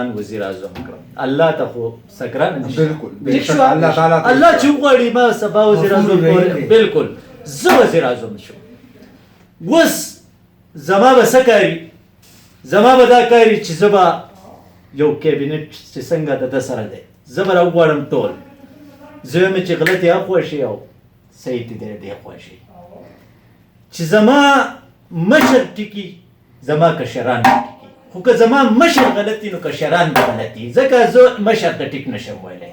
وزیر اعظم کړم الله ته خو سکران نشي بالکل الله تعالی الله چې وغواړي ما سبا وزیر اعظم بالکل زه وزیر اعظم شم. وس زما به څه کاري زما به دا کاري چې زه به یو کابینټ چې څنګه د ده سره دی زه به راوغواړم ټول زه وایم چې غلط یا خوښي او صحیح دی دی خوښي چې زما مشر ټکي زما کشران ټکي خو که زما مشر غلطي نو کشران به غلطي ځکه زه مشر ته ټیک نشم ویلی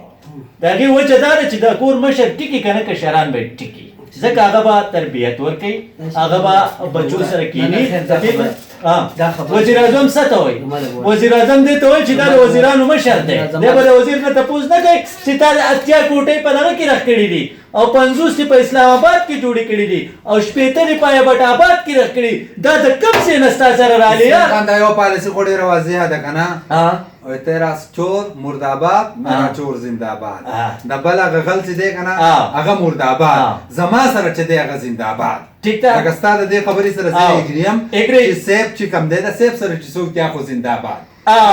د هغې وجه دا ده چې د کور مشر ټکي که نه کشران به ټکي ځکه هغه به تربیت ورکوي هغه به بچو سره کښېني وزیر اعظم څه ته وایي وزیر اعظم دې ته وایي چې دا د وزیرانو مشر دی دی به د وزیر نه تپوس نه کوي چې تا اتیا کوټۍ په دغه کې رخ کړي دي او 50 په اسلام آباد کې جوړې کړي دي او شپېته په ایبټ آباد کې رخ کړي دا د کوم ځای نه ستا سره راغلي دا یو پالیسي خو ډېره واضحه ده که نه تیرا چور مرداباد میرا چور زنده‌باد د بل هغه غل چې دی که نه هغه مرداباد زما سره چې دی هغه زنده‌باد ټیک ده لکه ستا د دې خبرې سره زه اګري یم چې سیب چې کم دی د سیب سره چې څوک دی خو زنده‌باد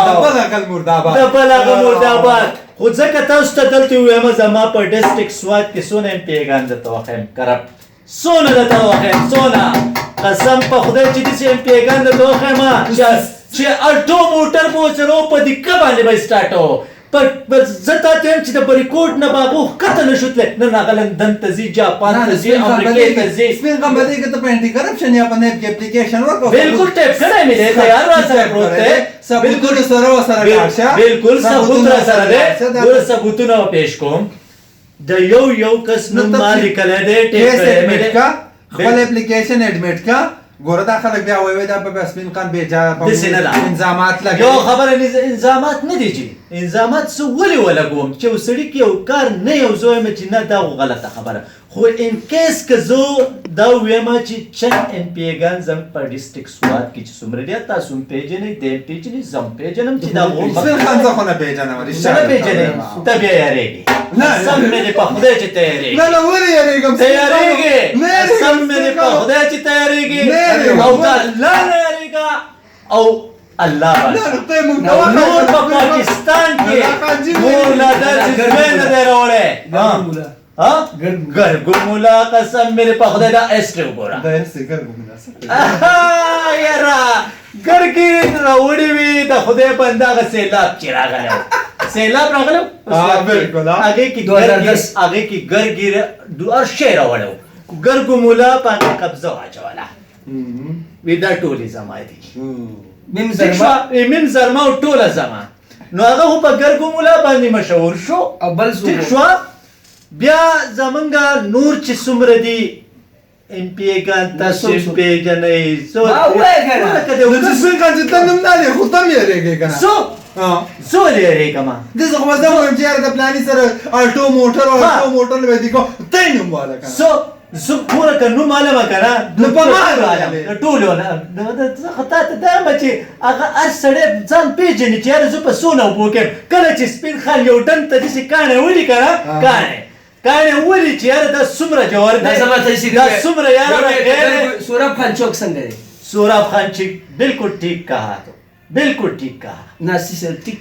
د بل هغه مرداباد د بل هغه مرداباد خو ځکه تاسو ته دلته ووایم زما په ډسټرکټ سوات کې څونه امپیګان درته وښیم کرپ څونه درته وښیم څونه قسم په خدای چې داسې امپیګان درته وښیم چې الټو موټر به ورسره په دقه باندې به سټارټ زه تا ته وایم چې د بریکوټ نه به هغه ښکته نه شو تللی نن هغه لندن ته ځي جاپان ته ځي امریکې ته ځي سپین غم به دی که ته په انټي کرپشن یا په نیب کې اپلیکیشن ورکړه بالکل ټیپ کړی مې دی تیار راسره پروت دی ثبوتونه سره ورسره لاړ شه بالکل ثبوت راسره دی ګوره ثبوتونه به پیش کوم د یو کس نوم ما لیکلی دی ټیپ کړی مې دی خپل اپلیکیشن ایډمیټ کا ګوره دا خلک بیا وایي دا به یاسمین خان بېجا انظامات لګوي یو خبره انظامات نه دي چې انظامات زه ولې ولګوم چې یو سړي کې یو کار نه یو زه وایم چې نه دا غلطه خبره خو ان کیس که زه دا ووایم چې چند امپیګان زموږ په ډسټرکټ سوات کې چې څومره دي تاسو هم پېژنئ دی هم پېژنئ زه هم پېژنم چې دا یاسمین خان زه خو نه پېژنم زه نه پېژنې ته بیا یارېږې قسم مې دې په خدای چې ته یارېږې نه نه ولې یارېږم ته یارېږې قسم مې دې په خدای چې ته یارېږې او که الله نه یارېږه او الله نور په پاکستان کې مولا داسې زوی نه دی راوړی ګرګو مولا قسم مې دې په خدای دا ایسټرې وګوره یاره ګرګې راوړې وي د خدای بنده هغه سیلاب چې راغلی سیلاب راغلی هغې کې ګرګې هر شی راوړی و ګرګو مولا په هغې قبضه واچوله وی دا ټولې زما دي میم زرما او ټوله زما نو هغه خو په ګرګو مولا باندې مشهور شو ټیک شو بیا زمونږ نور چې څومره دي امپیګان تاسو پېژنئ زه ولې یارېږې که نه زه ولې یارېږم داسې خو به زه وایم چې یاره د پلاني سره الټو موټر او الټو موټر به دي کوم ته یې نوم واله که نه زه پوره که نوم عالمه که نه نو په ما عالم د ټولو نه خو تا ته دا یم چې هغه هر سړی ځان پېژني چې یاره زه په څونه اوبو کې یم کله چې سپین خان یو ډنډ ته داسې کاڼی ولي که نه کاڼی ولي چې یاره دا څومره جوار دی دا څومره یاره سوراب خان چوک څنګه دی سوراب خان چوک بالکل ٹھیک کہا تو بالکل ٹھیک کہا ناسی سر ٹھیک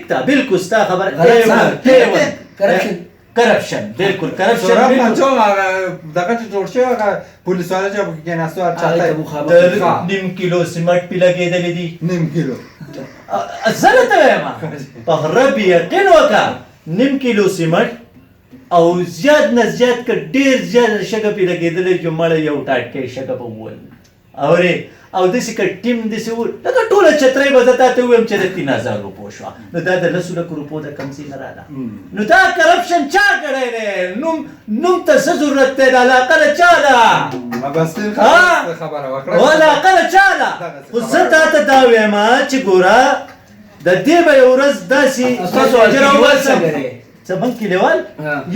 تھا بالکل ستا خبر کرپشن بالکل کرپشن سوراب خان چوک دغه چې جوړ شوی هغه پولیس والا چې هغه کېناستو هر چاته نیم کیلو سیمټ پې لګېدلی دي نیم کیلو زه نه ته وایم په رب یقین وکړه نیم کیلو سیمټ او زیات نه زیات که ډېر زیات شګه پې لګېدلی چې مړی یو ټاټکی شګه به وویل اورې او داسې که ټیم داسې و لکه ټوله چترۍ به زه تا ته ووایم چې د 3000 روپو شوه نو دا د 10 لکو روپو د کم ځای نه راله نو دا کرپشن چا کړی دی نوم ته څه ضرورت دی د علاقه د چا ده علاقه د چا ده خو زه تا ته دا ووایم چې ګوره د دې به یو ورځ داسې زمونږ کلیوال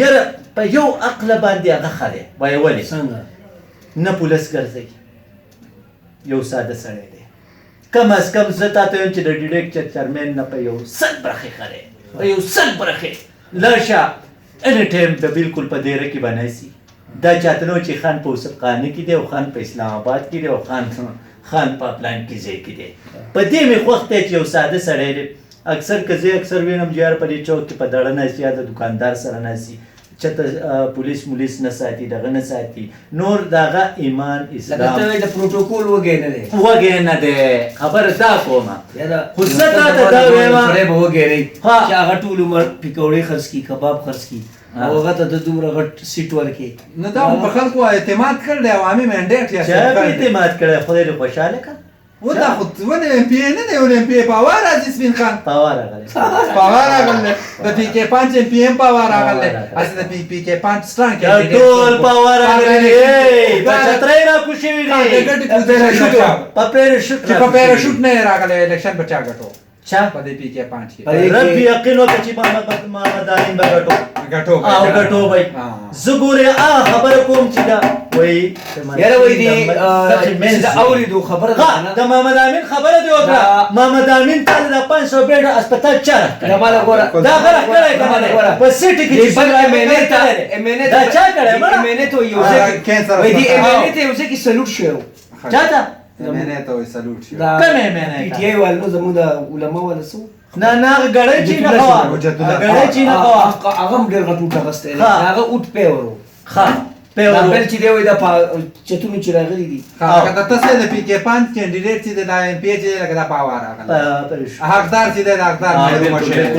یاره په یو عقله باندې هغه ښه دی وایه ولې نه پولیس ګرځوي یو ساده سړی دی کم از کم زه تا ته وایم چې د ډیریکټر چیرمین نه په یو 100 برخې ښه دی په یو 100 برخې لاړ شه اني ټایم به بالکل په دیره کې به ناستي دا چاته نه و چې خان په یوسف خانه کې دی او خان په اسلام آباد کې دی او خان په پلان کې ځای کې دی په دې مې خوښ دی چې یو ساده سړی دی اکثر کزه اکثر وینم جار په دې چوک کې په دړه ناسي یا د دکاندار سره ناسي چته پولیس نه ساتي دغه نه ساتي نور دغه ایمان اسلام لکه ته د پروتوکول وګې نه دی وګې نه دی خبر دا کومه یاره خو زه تا ته دا وایم سړی به وګېرئ ها. چې هغه ټول عمر پکوړې خرڅ کړي کباب خرڅ کړي او هغه ته د دومره غټ سیټ ورکړي نو دا په خلکو اعتماد کړل عوامي منډیټ یا چا په اعتماد کړی خدای دې خوشحاله کړه و دا خو ونه ایم پی نه دی ونه ایم پی پاور راځي سپین خان پاور راغلی پاور راغله د پی کې 5 ایم پی ایم پاور راغله اصل د پی کې 5 سترانګ دا ټول پاور راغلی ای په چترای را کوشي وی د ګټ کوزه شو په پیراشوټ چې په پیراشوټ نه راغله الیکشن په چا ګټو چا په دې پی کې 5 کې رب یقین وکړي چې محمد امین به ګټو ګټو او ګټو وای زګوره خبر کوم چې دا وای یاره وای دی دا اوریدو خبره ده د محمد امین خبره دی وکړه محمد امین ته د 500 بیډ هسپتال چاره دا مال غوړه دا غره کړی کنه په سیټ کې چې امنه دا چا کړی مړه امنه ته یو ځکه وای دی امنه ته یو ځکه سلوټ شو چاته مینه ته وي سلوټ شي کمه مینه پی ټی آی والو زموږ د علما ولا سو نه نه غړې چې نه خوا غړې چې نه خوا هغه ډېر غټ غسته هغه اوټ پیورو ها دا بل چې دی وای دا چتونو چې راغلي دي هغه د تاسو د پی کې 5 کینډیډیټ چې د ایم پی چې لګا پاور راغله حقدار چې د حقدار مې